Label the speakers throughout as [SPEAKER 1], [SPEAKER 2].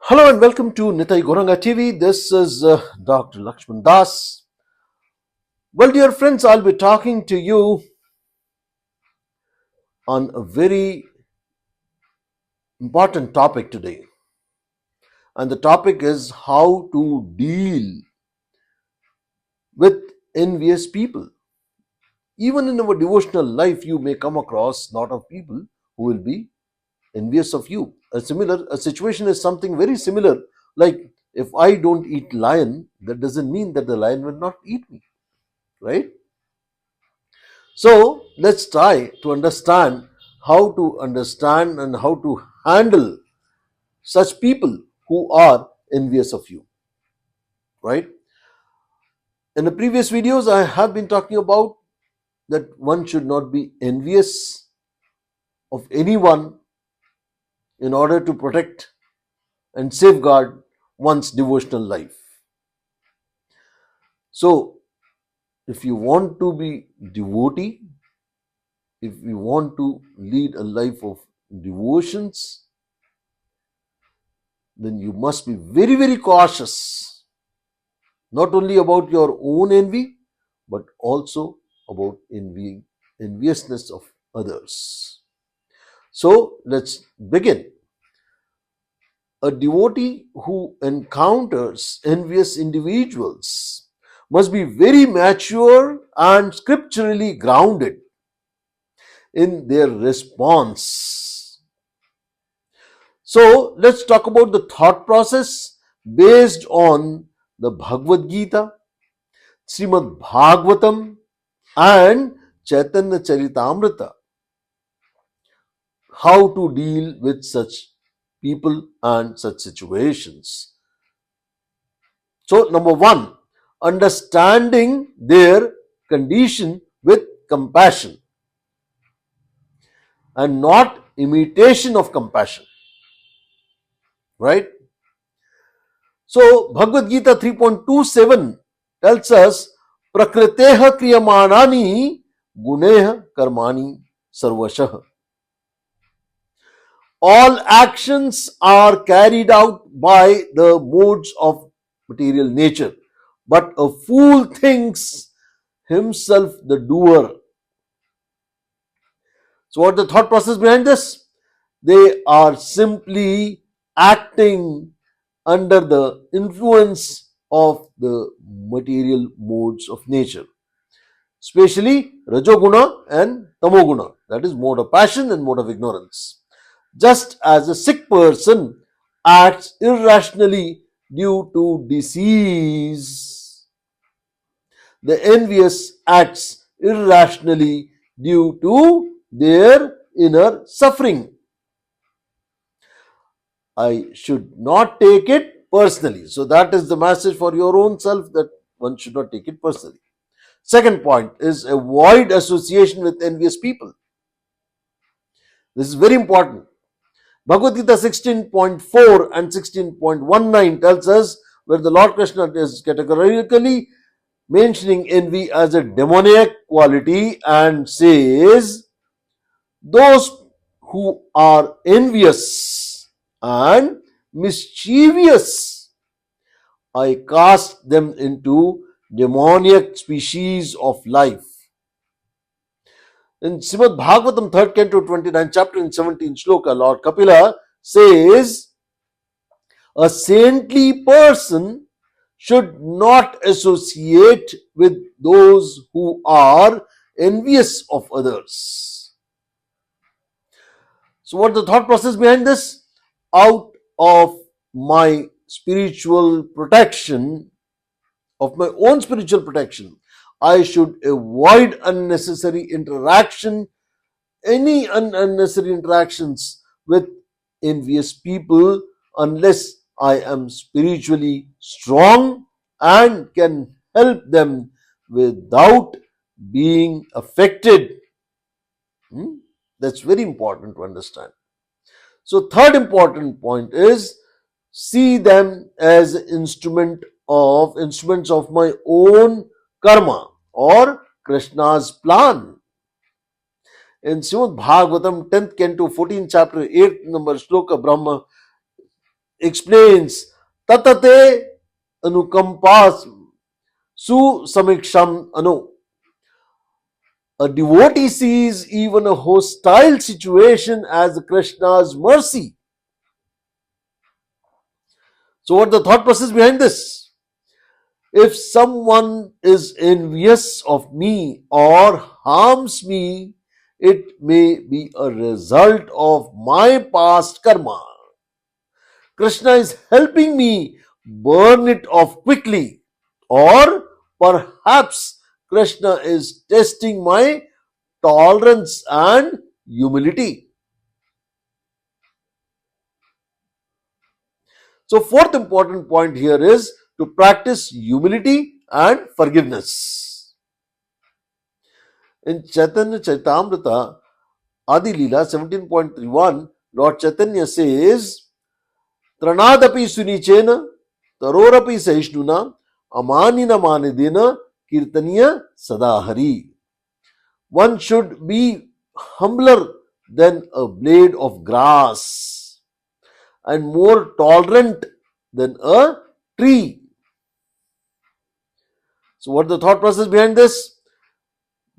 [SPEAKER 1] Hello and welcome to Nitai Goranga TV. This is Dr. Lakshman Das. Well, dear friends, I'll be talking to you on a very important topic today. And the topic is how to deal with envious people. Even in our devotional life, you may come across a lot of people who will be envious of you. A situation is something very similar. Like if I don't eat lion, that doesn't mean that the lion will not eat me, right? So let's try to understand how to understand and how to handle such people who are envious of you, right? In the previous videos, I have been talking about that one should not be envious of anyone in order to protect and safeguard one's devotional life. So, if you want to be devotee, if you want to lead a life of devotions, then you must be very, very cautious, not only about your own envy, but also about enviousness of others. So let's begin. A devotee who encounters envious individuals must be very mature and scripturally grounded in their response. So let's talk about the thought process based on the Bhagavad Gita, Srimad Bhagavatam, and Chaitanya Charitamrita. How to deal with such people and such situations. So, number one, understanding their condition with compassion and not imitation of compassion. Right? So, Bhagavad Gita 3.27 tells us, Prakriteha kriyamanani guneha karmani sarvashah. All actions are carried out by the modes of material nature, but a fool thinks himself the doer. So, what the thought process behind this? They are simply acting under the influence of the material modes of nature, especially Rajoguna and Tamoguna, that is mode of passion and mode of ignorance. Just as a sick person acts irrationally due to disease, the envious acts irrationally due to their inner suffering. I should not take it personally. So that is the message for your own self, that one should not take it personally. Second point is avoid association with envious people. This is very important. Bhagavad Gita 16.4 and 16.19 tells us, where the Lord Krishna is categorically mentioning envy as a demoniac quality and says, those who are envious and mischievous, I cast them into demoniac species of life. In Srimad Bhagavatam 3rd Canto 29th chapter in 17th shloka, Lord Kapila says, a saintly person should not associate with those who are envious of others. So what the thought process behind this? Out of my spiritual protection, of my own spiritual protection, I should avoid unnecessary interaction, any unnecessary interactions with envious people, unless I am spiritually strong and can help them without being affected. That's very important to understand. So, third important point is, see them as instruments of my own karma or Krishna's plan. In Srimad Bhagavatam 10th Canto 14th chapter 8th number shloka, Brahma explains tatate anukampas su samiksham anu. A devotee sees even a hostile situation as Krishna's mercy. So, what the thought process behind this? If someone is envious of me or harms me, it may be a result of my past karma. Krishna is helping me burn it off quickly, or perhaps Krishna is testing my tolerance and humility. So, fourth important point here is to practice humility and forgiveness. In Chaitanya Charitamrita Adi Leela 17.31, Lord Chaitanya says, Tranadapi Sunichena, Tarorapi Sahishnuna, Amanina Manidena, Kirtaniya Sadahari. One should be humbler than a blade of grass and more tolerant than a tree. So, what is the thought process behind this?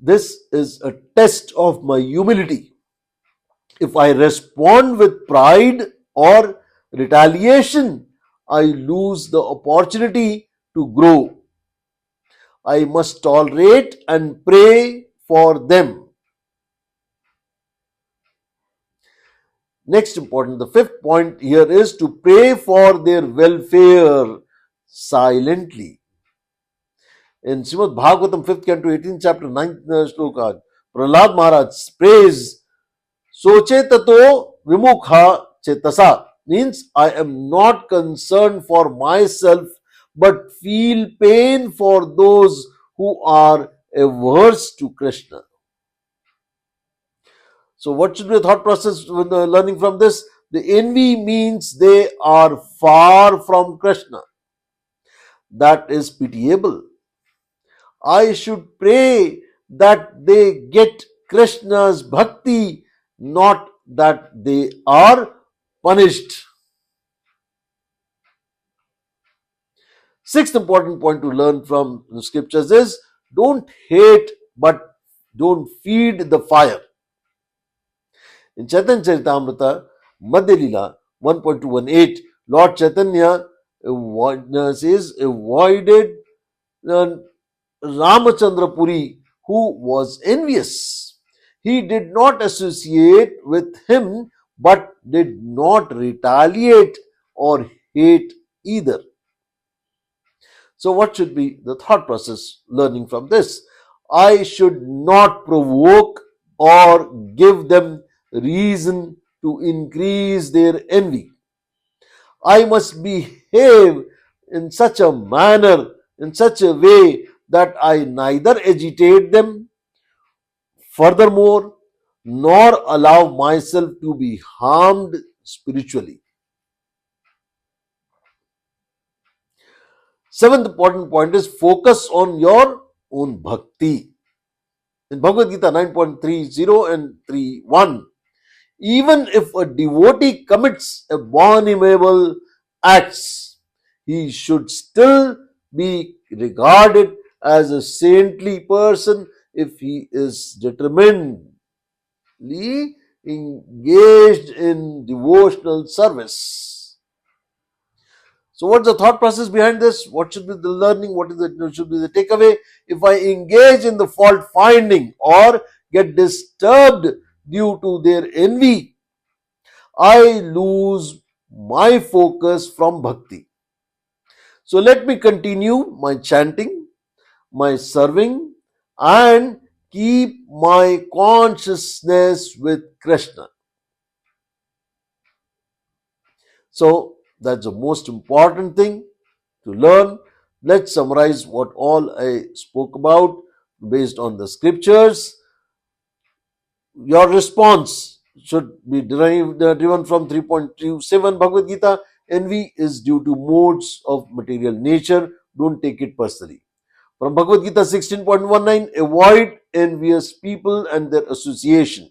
[SPEAKER 1] This is a test of my humility. If I respond with pride or retaliation, I lose the opportunity to grow. I must tolerate and pray for them. Next important, the fifth point here is to pray for their welfare silently. In Srimad Bhagavatam 5th canto 18th chapter 9th shloka, Prahlad Maharaj prays, Soche tato vimukha chetasa, means I am not concerned for myself but feel pain for those who are averse to Krishna. So, what should be the thought process when learning from this? The envy means they are far from Krishna. That is pitiable. I should pray that they get Krishna's bhakti, not that they are punished. Sixth important point to learn from the scriptures is don't hate but don't feed the fire. In Chaitanya Charitamrita, Madhya Leela 1.218, Lord Chaitanya avoided Ramachandra Puri, who was envious. He did not associate with him but did not retaliate or hate either. So, what should be the thought process learning from this? I should not provoke or give them reason to increase their envy. I must behave in such a manner, in such a way that I neither agitate them, furthermore, nor allow myself to be harmed spiritually. Seventh important point is focus on your own bhakti. In Bhagavad Gita 9.30 and 3.1, even if a devotee commits abominable acts, he should still be regarded as a saintly person if he is determinedly engaged in devotional service. So, what's the thought process behind this? What should be the learning? What should be the takeaway? If I engage in the fault finding or get disturbed due to their envy, I lose my focus from bhakti. So, let me continue my chanting, my serving, and keep my consciousness with Krishna. So, that's the most important thing to learn. Let's summarize what all I spoke about based on the scriptures. Your response should be driven from 3.27 Bhagavad Gita. Envy is due to modes of material nature. Don't take it personally. From Bhagavad Gita 16.19, avoid envious people and their association.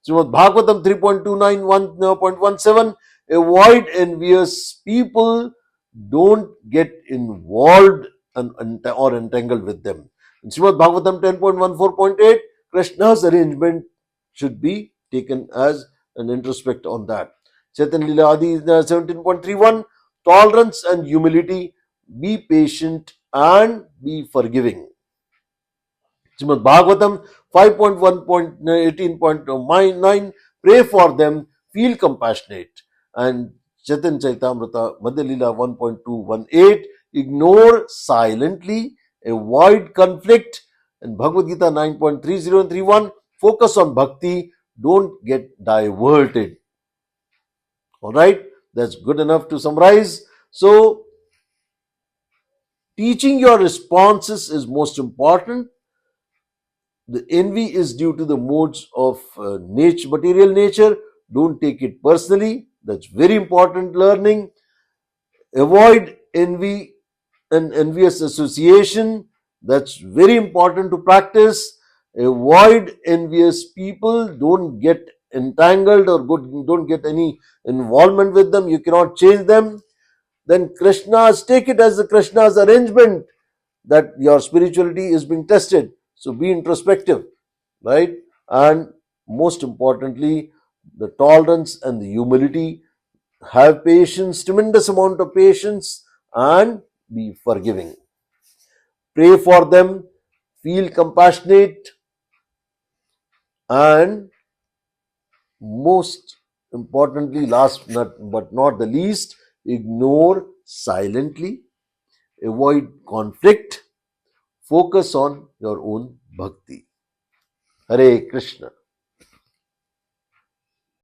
[SPEAKER 1] Srimad Bhagavatam 3.29, 1.17, avoid envious people, don't get involved or entangled with them. In Srimad Bhagavatam 10.14.8, Krishna's arrangement should be taken as an introspect on that. Chaitanya Lila Adi 17.31, tolerance and humility, be patient and be forgiving. Srimad Bhagavatam 5.1.18.9, pray for them, feel compassionate. And Chaitanya Chaitamrita Madhya Lila 1.218, ignore silently, avoid conflict. And Bhagavad Gita 9.30 and 31, focus on bhakti, don't get diverted. Alright, that's good enough to summarize. So, teaching your responses is most important. The envy is due to the modes of material nature. Don't take it personally. That's very important learning. Avoid envy and envious association. That's very important to practice. Avoid envious people. Don't get entangled or don't get any involvement with them. You cannot change them. Then take it as the Krishna's arrangement that your spirituality is being tested. So be introspective, right? And most importantly, the tolerance and the humility. Have patience, tremendous amount of patience, and be forgiving. Pray for them, feel compassionate, and most importantly, last but not the least, ignore silently, avoid conflict, focus on your own bhakti. Hare Krishna.